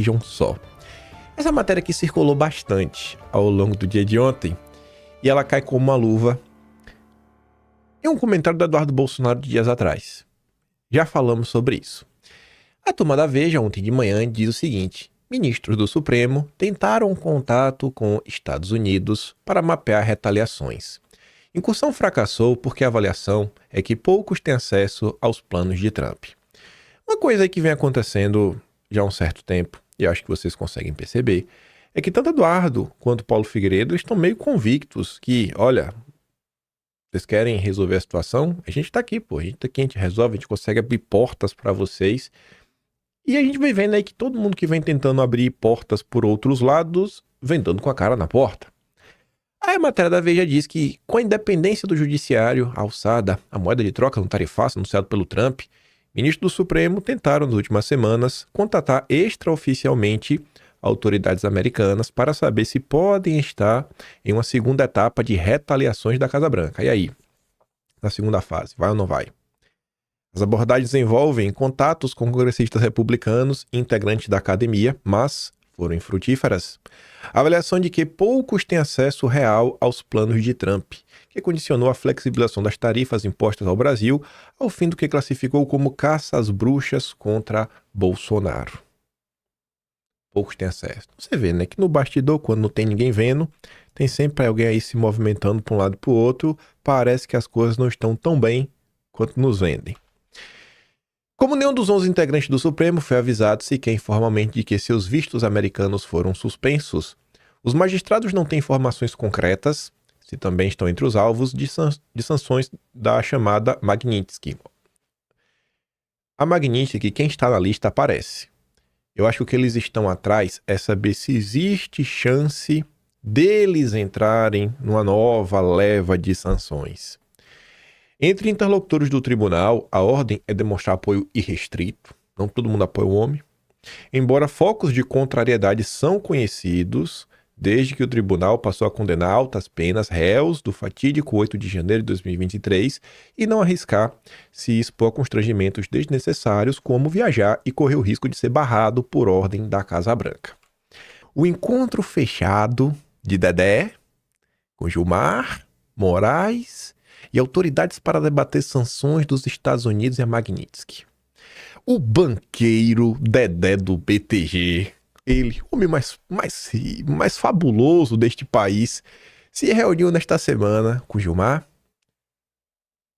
Vejam só. Essa matéria que circulou bastante ao longo do dia de ontem, e ela cai como uma luva em um comentário do Eduardo Bolsonaro de dias atrás. Já falamos sobre isso. A turma da Veja, ontem de manhã, diz o seguinte: ministros do Supremo tentaram contato com Estados Unidos para mapear retaliações. Incursão fracassou porque a avaliação é que poucos têm acesso aos planos de Trump. Uma coisa que vem acontecendo já há um certo tempo, e acho que vocês conseguem perceber, é que tanto Eduardo quanto Paulo Figueiredo estão meio convictos que, olha, vocês querem resolver a situação? A gente tá aqui, pô. A gente tá aqui, a gente resolve, a gente consegue abrir portas para vocês. E a gente vai vendo aí que todo mundo que vem tentando abrir portas por outros lados, vem dando com a cara na porta. Aí a matéria da Veja diz que, com a independência do judiciário alçada, a moeda de troca no tarifaço anunciado pelo Trump, ministros do Supremo tentaram nas últimas semanas contatar extraoficialmente autoridades americanas para saber se podem estar em uma segunda etapa de retaliações da Casa Branca. E aí? Na segunda fase, vai ou não vai? As abordagens envolvem contatos com congressistas republicanos e integrantes da academia, mas foram infrutíferas. A avaliação de que poucos têm acesso real aos planos de Trump, que condicionou a flexibilização das tarifas impostas ao Brasil ao fim do que classificou como caça às bruxas contra Bolsonaro. Poucos têm acesso. Você vê, né, que no bastidor, quando não tem ninguém vendo, tem sempre alguém aí se movimentando para um lado e para o outro. Parece que as coisas não estão tão bem quanto nos vendem. Como nenhum dos 11 integrantes do Supremo foi avisado sequer informalmente de que seus vistos americanos foram suspensos, os magistrados não têm informações concretas se também estão entre os alvos de sanções da chamada Magnitsky. A Magnitsky, quem está na lista aparece. Eu acho que o que eles estão atrás é saber se existe chance deles entrarem numa nova leva de sanções. Entre interlocutores do tribunal, a ordem é demonstrar apoio irrestrito. Não todo mundo apoia o homem. Embora focos de contrariedade são conhecidos, desde que o tribunal passou a condenar altas penas réus do fatídico 8 de janeiro de 2023 e não arriscar se expor a constrangimentos desnecessários, como viajar e correr o risco de ser barrado por ordem da Casa Branca. O encontro fechado de Dedé com Gilmar, Moraes e autoridades para debater sanções dos Estados Unidos e a Magnitsky. O banqueiro Dedé do BTG, ele, o homem mais fabuloso deste país, se reuniu nesta semana com Gilmar,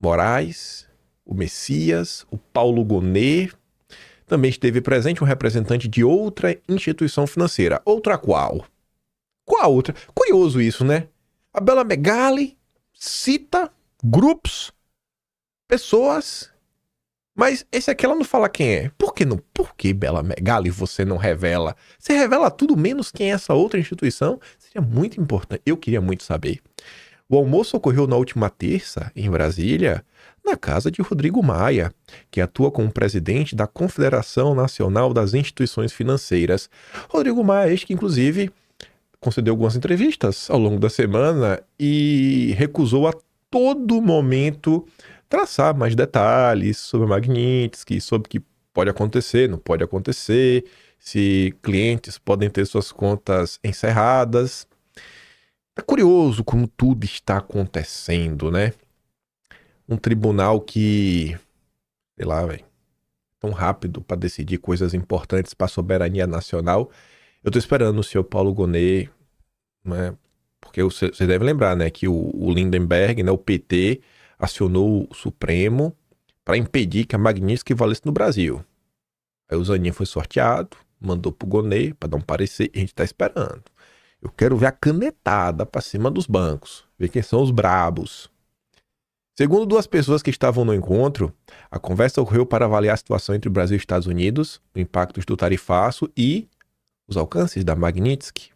Moraes, o Messias, o Paulo Gonet. Também esteve presente um representante de outra instituição financeira. Outra qual? Qual outra? Curioso isso, né? A Bela Megali cita grupos, pessoas, mas esse aqui ela não fala quem é. Por que não? Por que, Bela Megali, você não revela? Você revela tudo menos quem é essa outra instituição? Seria muito importante. Eu queria muito saber. O almoço ocorreu na última terça, em Brasília, na casa de Rodrigo Maia, que atua como presidente da Confederação Nacional das Instituições Financeiras. Rodrigo Maia, que inclusive concedeu algumas entrevistas ao longo da semana e recusou a todo momento traçar mais detalhes sobre a Magnitsky, sobre o que pode acontecer, não pode acontecer, se clientes podem ter suas contas encerradas. É curioso como tudo está acontecendo, né? Um tribunal que, sei lá, velho, tão rápido para decidir coisas importantes para a soberania nacional. Eu tô esperando o senhor Paulo Gonet, né? Porque você deve lembrar, né, que o Lindenberg, né, o PT, acionou o Supremo para impedir que a Magnitsky valesse no Brasil. Aí o Zanin foi sorteado, mandou pro Gonet para dar um parecer e a gente tá esperando. Eu quero ver a canetada para cima dos bancos, ver quem são os brabos. Segundo duas pessoas que estavam no encontro, a conversa ocorreu para avaliar a situação entre o Brasil e os Estados Unidos, o impacto do tarifaço e os alcances da Magnitsky.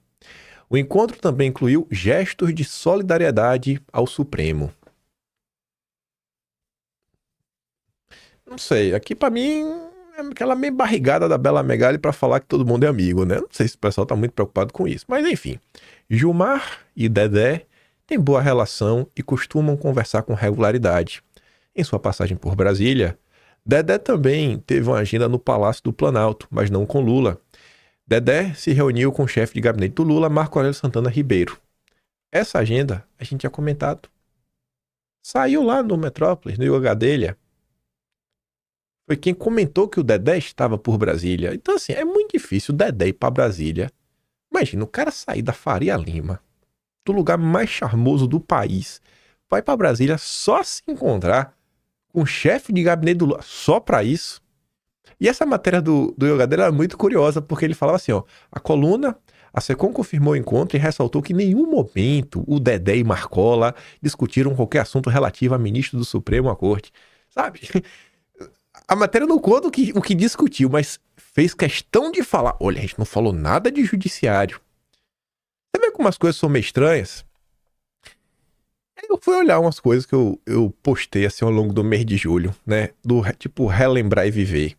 O encontro também incluiu gestos de solidariedade ao Supremo. Não sei, aqui pra mim é aquela meio barrigada da Bela Megali pra falar que todo mundo é amigo, né? Não sei se o pessoal tá muito preocupado com isso, mas enfim. Gilmar e Dedé têm boa relação e costumam conversar com regularidade. Em sua passagem por Brasília, Dedé também teve uma agenda no Palácio do Planalto, mas não com Lula. Dedé se reuniu com o chefe de gabinete do Lula, Marco Aurélio Santana Ribeiro. Essa agenda a gente tinha comentado. Saiu lá no Metrópolis, no Yoga Delha. Foi quem comentou que o Dedé estava por Brasília. Então, assim, é muito difícil o Dedé ir pra Brasília. Imagina, o cara sair da Faria Lima, do lugar mais charmoso do país, vai pra Brasília só se encontrar com o chefe de gabinete do Lula, só pra isso. E essa matéria do Yoga Delha é muito curiosa, porque ele falava assim, ó, a coluna, a SECOM confirmou o encontro e ressaltou que em nenhum momento o Dedé e Marcola discutiram qualquer assunto relativo a ministro do Supremo à Corte. Sabe? A matéria não conta o que discutiu, mas fez questão de falar. Olha, a gente não falou nada de judiciário. Você vê como as coisas são meio estranhas? Eu fui olhar umas coisas que eu postei assim ao longo do mês de julho, né? Do tipo relembrar e viver.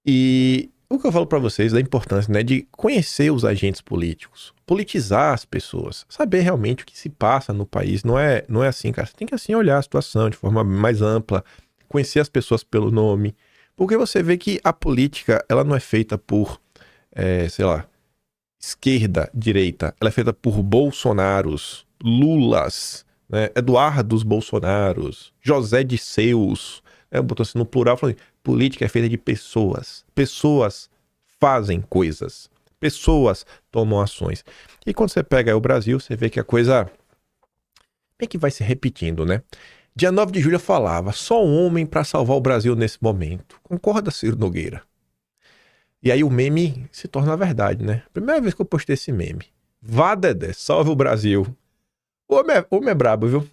E o que eu falo pra vocês da importância, né, de conhecer os agentes políticos, politizar as pessoas, saber realmente o que se passa no país. Não é assim, cara. Você tem que assim olhar a situação de forma mais ampla, conhecer as pessoas pelo nome, porque você vê que a política, ela não é feita por, sei lá, esquerda, direita. Ela é feita por Bolsonaros, Lulas, né, Eduardos Bolsonaros, José Dirceus, né, botou assim no plural, falando, política é feita de pessoas. Pessoas fazem coisas. Pessoas tomam ações. E quando você pega o Brasil, você vê que a coisa bem que vai se repetindo, né? Dia 9 de julho eu falava, só um homem para salvar o Brasil nesse momento. Concorda, Ciro Nogueira? E aí o meme se torna verdade, né? Primeira vez que eu postei esse meme. Vá, Dedé, salve o Brasil. O homem é brabo, viu?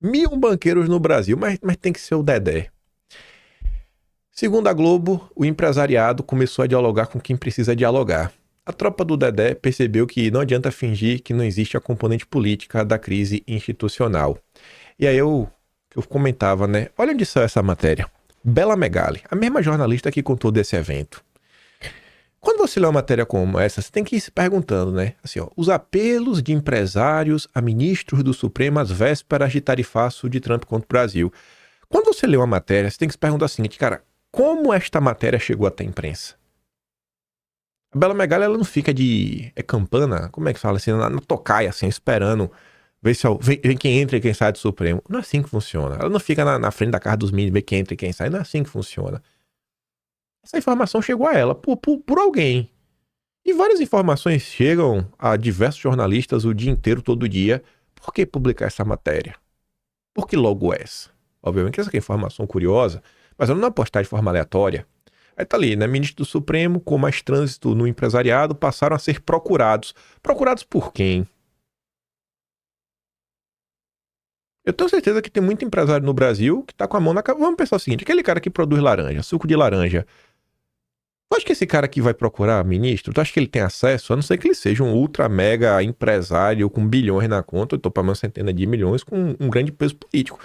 1.000 banqueiros no Brasil, mas tem que ser o Dedé. Segundo a Globo, o empresariado começou a dialogar com quem precisa dialogar. A tropa do Dedé percebeu que não adianta fingir que não existe a componente política da crise institucional. E aí eu comentava, né? Olha onde saiu essa matéria. Bela Megali, a mesma jornalista que contou desse evento. Quando você lê uma matéria como essa, você tem que ir se perguntando, né? Assim, ó, os apelos de empresários a ministros do Supremo às vésperas de tarifaço de Trump contra o Brasil. Quando você lê uma matéria, você tem que se perguntar o seguinte, cara, como esta matéria chegou até a imprensa? A Bela Megali, ela não fica de campana, como é que fala assim, na tocaia, assim, esperando ver se vem quem entra e quem sai do Supremo. Não é assim que funciona. Ela não fica na frente da casa dos meninos, ver quem entra e quem sai. Não é assim que funciona. Essa informação chegou a ela por alguém. E várias informações chegam a diversos jornalistas o dia inteiro, todo dia. Por que publicar essa matéria? Por que logo essa? Obviamente essa aqui é informação curiosa, mas ela não é postar de forma aleatória. Aí tá ali, né? Ministro do Supremo, com mais trânsito no empresariado, passaram a ser procurados. Procurados por quem? Eu tenho certeza que tem muito empresário no Brasil que tá com a mão na cabeça. Vamos pensar o seguinte, aquele cara que produz laranja, suco de laranja. Tu acha que esse cara aqui vai procurar ministro? Tu acha que ele tem acesso? A não ser que ele seja um ultra mega empresário com bilhões na conta, eu tô para uma centena de milhões, com um grande peso político.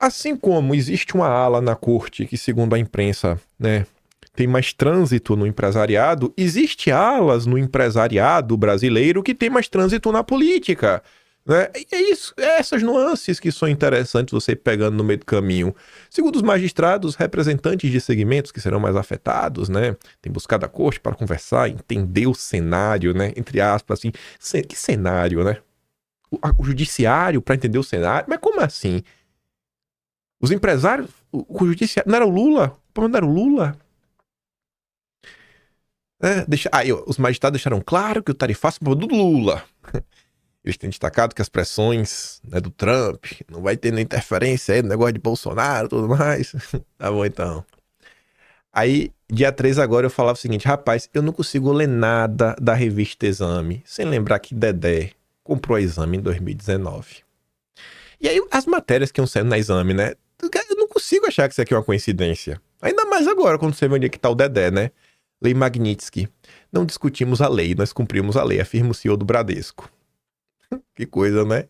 Assim como existe uma ala na corte que, segundo a imprensa, né, tem mais trânsito no empresariado, existe alas no empresariado brasileiro que tem mais trânsito na política. Né? E é isso, essas nuances que são interessantes você ir pegando no meio do caminho. Segundo os magistrados, representantes de segmentos que serão mais afetados, né, têm buscado a corte para conversar, entender o cenário, né, entre aspas, assim, que cenário, né? O judiciário para entender o cenário, mas como assim? Os empresários, o judiciário, não era o Lula? O problema não era o Lula? Os magistrados deixaram claro que o tarifaço é do Lula. Eles têm destacado que as pressões, né, do Trump, não vai ter nenhuma interferência aí no negócio de Bolsonaro e tudo mais. Tá bom, então. Aí, dia 3 agora, eu falava o seguinte, rapaz, eu não consigo ler nada da revista Exame, sem lembrar que Dedé comprou a Exame em 2019. E aí, as matérias que iam saindo na Exame, né? Eu não consigo achar que isso aqui é uma coincidência. Ainda mais agora, quando você vê onde é que tá o Dedé, né? Lei Magnitsky. Não discutimos a lei, nós cumprimos a lei, afirma o CEO do Bradesco. Que coisa, né?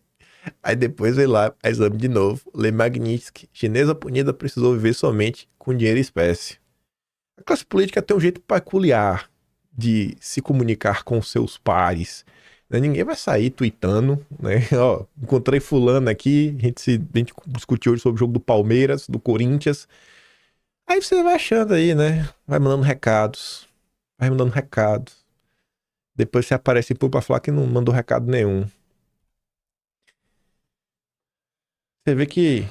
Aí depois veio lá, a Exame de novo. Lei Magnitsky. Chinesa punida precisou viver somente com dinheiro em espécie. A classe política tem um jeito peculiar de se comunicar com seus pares. Ninguém vai sair tweetando, né? Ó, encontrei fulano aqui, a gente discutiu hoje sobre o jogo do Palmeiras, do Corinthians. Aí você vai achando aí, né? Vai mandando recados. vai mandando recado. Depois você aparece pra falar que não mandou recado nenhum. Você vê que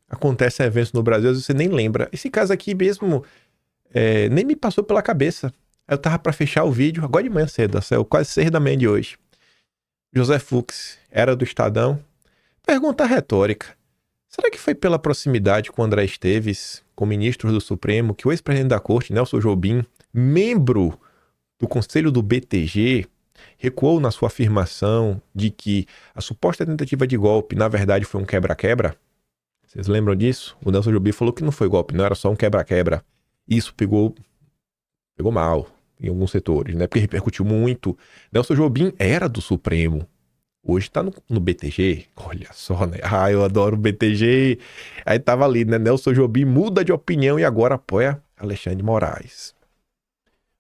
acontecem eventos no Brasil, às vezes você nem lembra. Esse caso aqui mesmo nem me passou pela cabeça. Eu tava pra fechar o vídeo, agora de manhã cedo, quase 6 da manhã de hoje. José Fux, era do Estadão. Pergunta retórica. Será que foi pela proximidade com André Esteves, com ministros do Supremo, que o ex-presidente da corte, Nelson Jobim, membro do conselho do BTG, recuou na sua afirmação de que a suposta tentativa de golpe, na verdade, foi um quebra-quebra? Vocês lembram disso? O Nelson Jobim falou que não foi golpe, não era só um quebra-quebra. Isso pegou mal em alguns setores, né? Porque repercutiu muito. Nelson Jobim era do Supremo. Hoje tá no BTG. Olha só, né? Eu adoro o BTG. Aí tava ali, né? Nelson Jobim muda de opinião e agora apoia Alexandre de Moraes.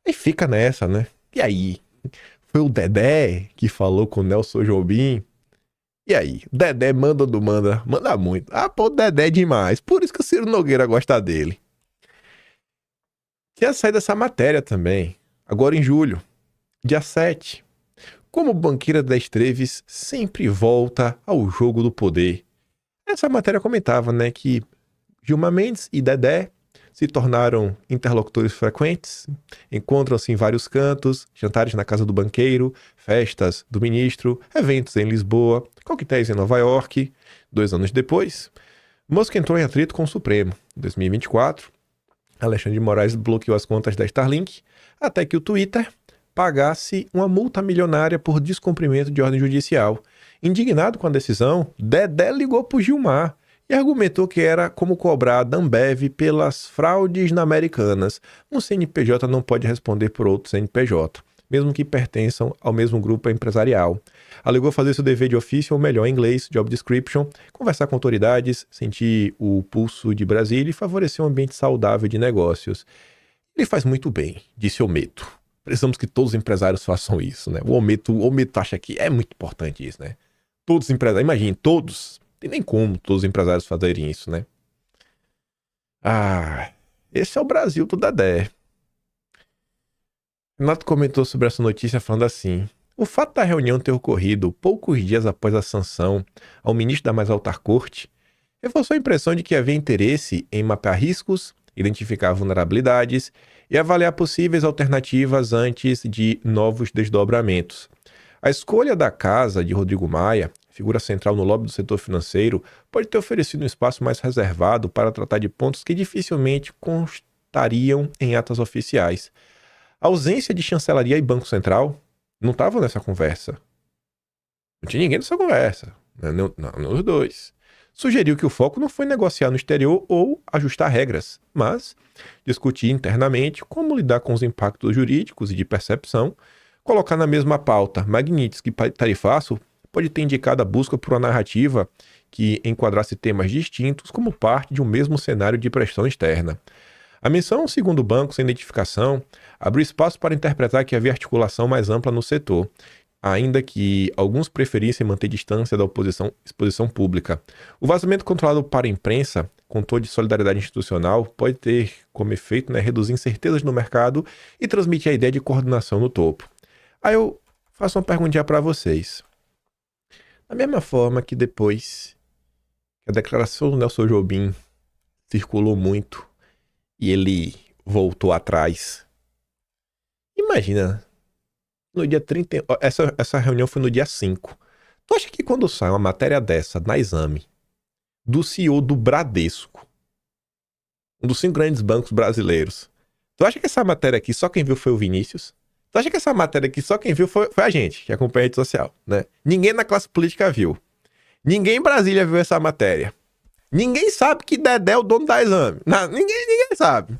E fica nessa, né? E aí? Foi o Dedé que falou com o Nelson Jobim? E aí? Dedé manda ou não manda? Manda muito. O Dedé é demais. Por isso que o Ciro Nogueira gosta dele. Tinha saído essa matéria também. Agora em julho. Dia 7. Como banqueira da Esteves sempre volta ao jogo do poder. Essa matéria comentava, né, que Gilmar Mendes e Dedé se tornaram interlocutores frequentes, encontram-se em vários cantos, jantares na casa do banqueiro, festas do ministro, eventos em Lisboa, coquetéis em Nova York. 2 anos depois, Musk entrou em atrito com o Supremo. Em 2024, Alexandre de Moraes bloqueou as contas da Starlink, até que o Twitter pagasse uma multa milionária por descumprimento de ordem judicial. Indignado com a decisão, Dedé ligou para o Gilmar e argumentou que era como cobrar da Ambev pelas fraudes na Americanas. Um CNPJ não pode responder por outro CNPJ, mesmo que pertençam ao mesmo grupo empresarial. Alegou fazer seu dever de ofício, ou melhor em inglês, job description, conversar com autoridades, sentir o pulso de Brasília e favorecer um ambiente saudável de negócios. Ele faz muito bem, disse Ometo. Precisamos que todos os empresários façam isso, né? O Ometo acha que é muito importante isso, né? Todos os empresários, imagine, todos. Não tem nem como todos os empresários fazerem isso, né? Esse é o Brasil do Dedé. Renato comentou sobre essa notícia falando assim: o fato da reunião ter ocorrido poucos dias após a sanção ao ministro da mais alta corte reforçou a impressão de que havia interesse em mapear riscos, identificar vulnerabilidades e avaliar possíveis alternativas antes de novos desdobramentos. A escolha da casa de Rodrigo Maia, figura central no lobby do setor financeiro, pode ter oferecido um espaço mais reservado para tratar de pontos que dificilmente constariam em atas oficiais. A ausência de chancelaria e Banco Central não estavam nessa conversa. Não tinha ninguém nessa conversa. Não, os dois. Sugeriu que o foco não foi negociar no exterior ou ajustar regras, mas discutir internamente como lidar com os impactos jurídicos e de percepção, colocar na mesma pauta Magnitsky e tarifaço pode ter indicado a busca por uma narrativa que enquadrasse temas distintos como parte de um mesmo cenário de pressão externa. A menção, segundo o banco, sem identificação, abriu espaço para interpretar que havia articulação mais ampla no setor, ainda que alguns preferissem manter distância da exposição pública. O vazamento controlado para a imprensa, com tom de solidariedade institucional, pode ter como efeito reduzir incertezas no mercado e transmitir a ideia de coordenação no topo. Aí eu faço uma perguntinha para vocês. Da mesma forma que depois que a declaração do Nelson Jobim circulou muito e ele voltou atrás, imagina, no dia 30, essa reunião foi no dia 5. Tu acha que quando sai uma matéria dessa na Exame, do CEO do Bradesco, um dos 5 grandes bancos brasileiros, tu acha que essa matéria aqui só quem viu foi o Vinícius? Tu acha que essa matéria aqui só quem viu foi a gente, que acompanha a rede social, né? Ninguém na classe política viu. Ninguém em Brasília viu essa matéria. Ninguém sabe que Dedé é o dono da Exame. Ninguém sabe.